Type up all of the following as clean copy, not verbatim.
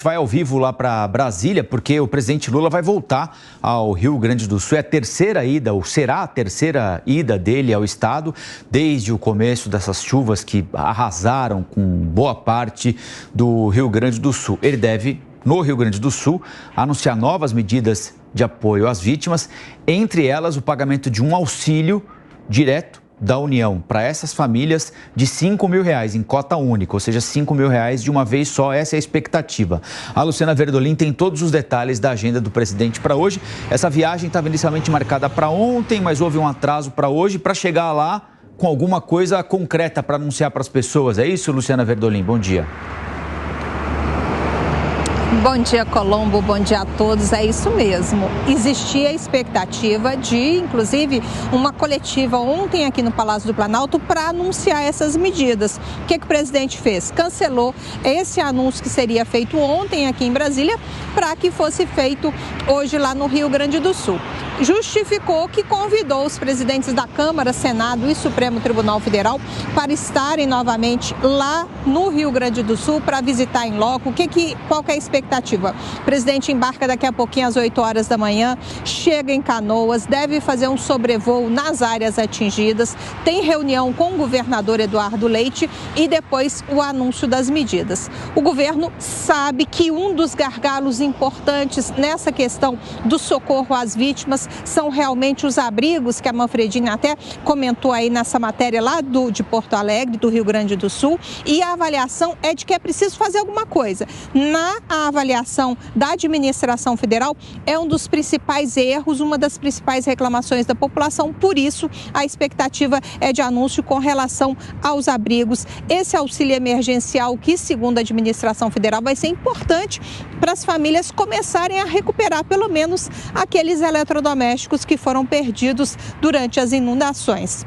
Vai ao vivo lá para Brasília, porque o presidente Lula vai voltar ao Rio Grande do Sul. É a terceira ida, ou será a terceira ida dele ao estado, desde o começo dessas chuvas que arrasaram com boa parte do Rio Grande do Sul. Ele deve, no Rio Grande do Sul, anunciar novas medidas de apoio às vítimas, entre elas o pagamento de um auxílio direto da União para essas famílias de R$5 mil em cota única, ou seja, R$5 mil de uma vez só. Essa é a expectativa. A Luciana Verdolim tem todos os detalhes da agenda do presidente para hoje. Essa viagem estava inicialmente marcada para ontem, mas houve um atraso para hoje, para chegar lá com alguma coisa concreta para anunciar para as pessoas. É isso, Luciana Verdolim? Bom dia. Bom dia, Colombo. Bom dia a todos. É isso mesmo. Existia a expectativa de, inclusive, uma coletiva ontem aqui no Palácio do Planalto para anunciar essas medidas. O que o presidente fez? Cancelou esse anúncio que seria feito ontem aqui em Brasília para que fosse feito hoje lá no Rio Grande do Sul. Justificou que convidou os presidentes da Câmara, Senado e Supremo Tribunal Federal para estarem novamente lá no Rio Grande do Sul para visitar em loco. Qual que é a expectativa? O presidente embarca daqui a pouquinho às 8 horas da manhã, chega em Canoas, deve fazer um sobrevoo nas áreas atingidas, tem reunião com o governador Eduardo Leite e depois o anúncio das medidas. O governo sabe que um dos gargalos importantes nessa questão do socorro às vítimas são realmente os abrigos, que a Manfredini até comentou aí nessa matéria lá de Porto Alegre, do Rio Grande do Sul, e a avaliação é de que é preciso fazer alguma coisa. Na avaliação da administração federal, é um dos principais erros, uma das principais reclamações da população, por isso a expectativa é de anúncio com relação aos abrigos. Esse auxílio emergencial que, segundo a administração federal, vai ser importante para as famílias começarem a recuperar pelo menos aqueles eletrodomésticos que foram perdidos durante as inundações.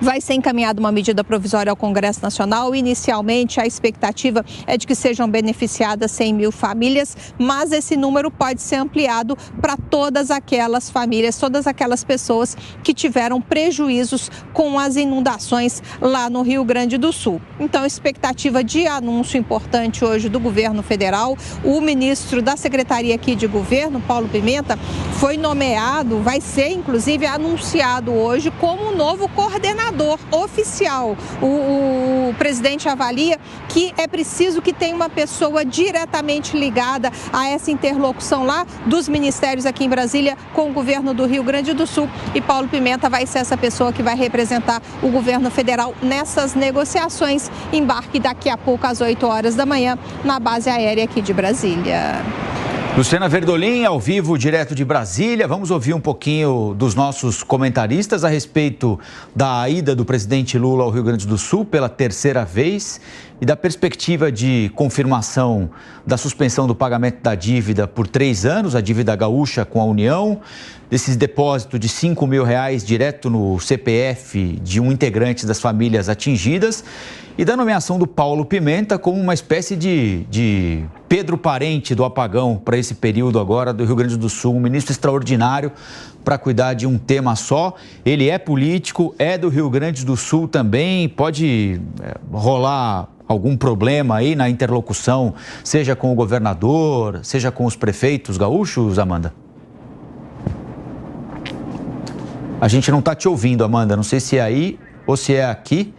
Vai ser encaminhada uma medida provisória ao Congresso Nacional. Inicialmente, a expectativa é de que sejam beneficiadas 100 mil famílias, mas esse número pode ser ampliado para todas aquelas famílias, todas aquelas pessoas que tiveram prejuízos com as inundações lá no Rio Grande do Sul. Então, expectativa de anúncio importante hoje do governo federal. O ministro da Secretaria aqui de Governo, Paulo Pimenta, foi nomeado, vai ser inclusive anunciado hoje como o novo coordenador oficial. O presidente avalia que é preciso que tenha uma pessoa diretamente ligada a essa interlocução lá dos ministérios aqui em Brasília com o governo do Rio Grande do Sul, e Paulo Pimenta vai ser essa pessoa que vai representar o governo federal nessas negociações. Embarque daqui a pouco às 8 horas da manhã na base aérea aqui de Brasília. Luciana Verdolim, ao vivo, direto de Brasília. Vamos ouvir um pouquinho dos nossos comentaristas a respeito da ida do presidente Lula ao Rio Grande do Sul pela terceira vez e da perspectiva de confirmação da suspensão do pagamento da dívida por 3 anos, a dívida gaúcha com a União, desses depósitos de R$5 mil direto no CPF de um integrante das famílias atingidas e da nomeação do Paulo Pimenta como uma espécie de Pedro Parente do apagão para esse período agora do Rio Grande do Sul, um ministro extraordinário para cuidar de um tema só. Ele é político, é do Rio Grande do Sul também, pode rolar algum problema aí na interlocução, seja com o governador, seja com os prefeitos gaúchos, Amanda? A gente não está te ouvindo, Amanda, não sei se é aí ou se é aqui.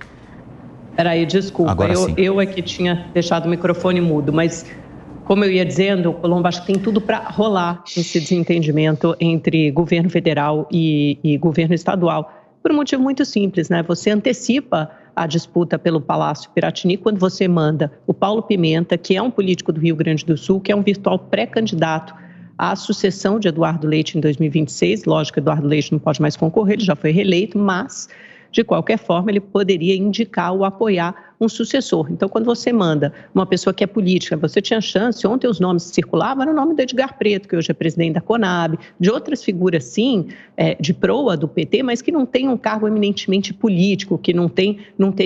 Peraí, desculpa, eu é que tinha deixado o microfone mudo, mas como eu ia dizendo, Colombo, acho que tem tudo para rolar esse desentendimento entre governo federal e governo estadual, por um motivo muito simples, né? Você antecipa a disputa pelo Palácio Piratini quando você manda o Paulo Pimenta, que é um político do Rio Grande do Sul, que é um virtual pré-candidato à sucessão de Eduardo Leite em 2026. Lógico que Eduardo Leite não pode mais concorrer, ele já foi reeleito, mas de qualquer forma ele poderia indicar ou apoiar um sucessor. Então, quando você manda uma pessoa que é política, você tinha chance, ontem os nomes que circulavam era o nome do Edgar Preto, que hoje é presidente da Conab, de outras figuras, sim, de proa do PT, mas que não tem um cargo eminentemente político, que não tem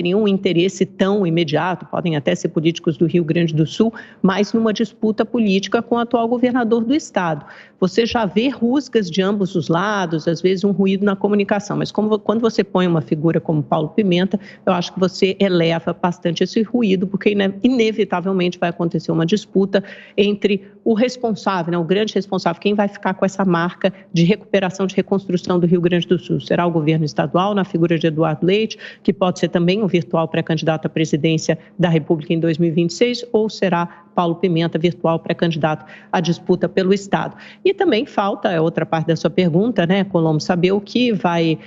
nenhum interesse tão imediato, podem até ser políticos do Rio Grande do Sul, mas numa disputa política com o atual governador do estado. Você já vê rusgas de ambos os lados, às vezes um ruído na comunicação, mas quando você põe uma figura como Paulo Pimenta, eu acho que você eleva bastante esse ruído, porque inevitavelmente vai acontecer uma disputa entre o responsável, né, o grande responsável, quem vai ficar com essa marca de recuperação, de reconstrução do Rio Grande do Sul. Será o governo estadual, na figura de Eduardo Leite, que pode ser também um virtual pré-candidato à presidência da República em 2026, ou será Paulo Pimenta, virtual pré-candidato à disputa pelo Estado. E também falta, é outra parte da sua pergunta, né, Colombo, saber o que vai,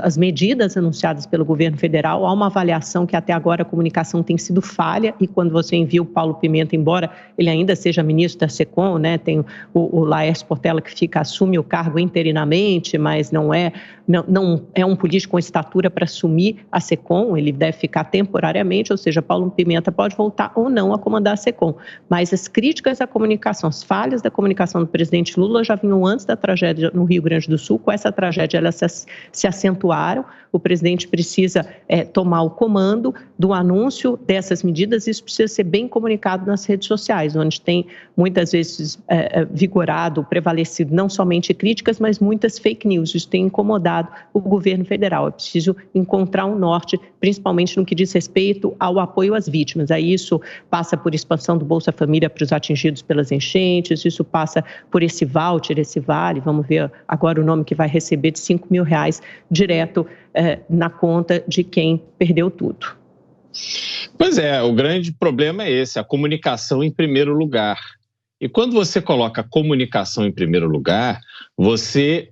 as medidas anunciadas pelo governo federal. Há uma avaliação que até agora a comunicação tem sido falha, e quando você envia o Paulo Pimenta, embora ele ainda seja ministro da SECOM, né, tem o Laércio Portela que assume o cargo interinamente, mas não é um político com estatura para assumir a SECOM, ele deve ficar temporariamente, ou seja, Paulo Pimenta pode voltar ou não a comandar a SECOM. Mas as críticas à comunicação, as falhas da comunicação do presidente Lula já vinham antes da tragédia no Rio Grande do Sul. Com essa tragédia, elas se acentuaram. O presidente precisa tomar o comando do anúncio dessas medidas. Isso precisa ser bem comunicado nas redes sociais, onde tem muitas vezes vigorado, prevalecido não somente críticas, mas muitas fake news. Isso tem incomodado o governo federal. É preciso encontrar um norte, principalmente no que diz respeito ao apoio às vítimas. Aí isso passa por expansão do Bolsa Família para os atingidos pelas enchentes, isso passa por esse voucher, esse vale, vamos ver agora o nome que vai receber, de R$5 mil direto na conta de quem perdeu tudo. Pois é, o grande problema é esse, a comunicação em primeiro lugar. E quando você coloca a comunicação em primeiro lugar, você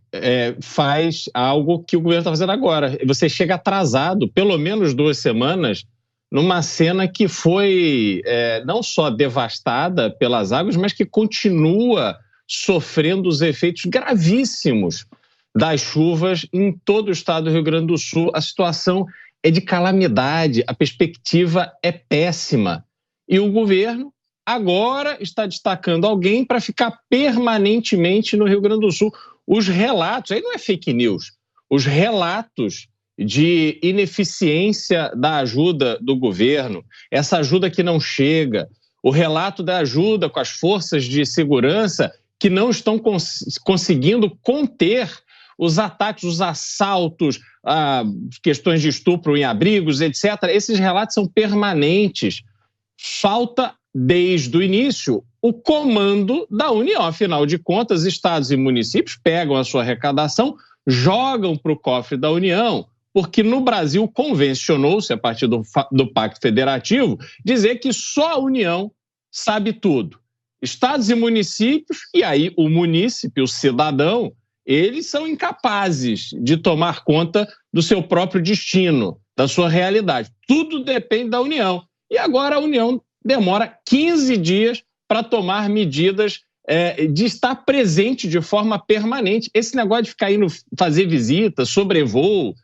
faz algo que o governo está fazendo agora. Você chega atrasado, pelo menos 2 semanas, numa cena que foi não só devastada pelas águas, mas que continua sofrendo os efeitos gravíssimos das chuvas em todo o estado do Rio Grande do Sul. A situação é de calamidade, a perspectiva é péssima. E o governo agora está destacando alguém para ficar permanentemente no Rio Grande do Sul. Os relatos, aí não é fake news, os relatos de ineficiência da ajuda do governo, essa ajuda que não chega, o relato da ajuda com as forças de segurança que não estão conseguindo conter os ataques, os assaltos, questões de estupro em abrigos, etc. Esses relatos são permanentes. Falta, desde o início, o comando da União. Afinal de contas, estados e municípios pegam a sua arrecadação, jogam para o cofre da União, porque no Brasil convencionou-se, a partir do Pacto Federativo, dizer que só a União sabe tudo. Estados e municípios, e aí o munícipe, o cidadão, eles são incapazes de tomar conta do seu próprio destino, da sua realidade. Tudo depende da União. E agora a União demora 15 dias para tomar medidas de estar presente de forma permanente. Esse negócio de ficar indo fazer visita, sobrevoo,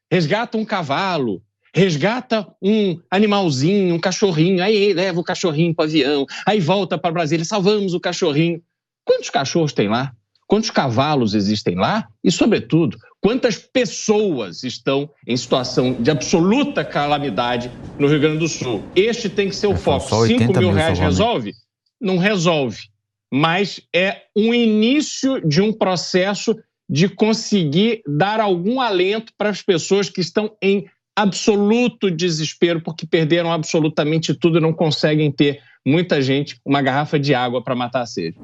resgata um cavalo, resgata um animalzinho, um cachorrinho, aí leva o cachorrinho para o avião, aí volta para Brasília, salvamos o cachorrinho. Quantos cachorros tem lá? Quantos cavalos existem lá? E, sobretudo, quantas pessoas estão em situação de absoluta calamidade no Rio Grande do Sul? Este tem que ser o foco. R$5 mil resolve? Não resolve. Mas é um início de um processo de conseguir dar algum alento para as pessoas que estão em absoluto desespero, porque perderam absolutamente tudo e não conseguem ter, muita gente, uma garrafa de água para matar a sede.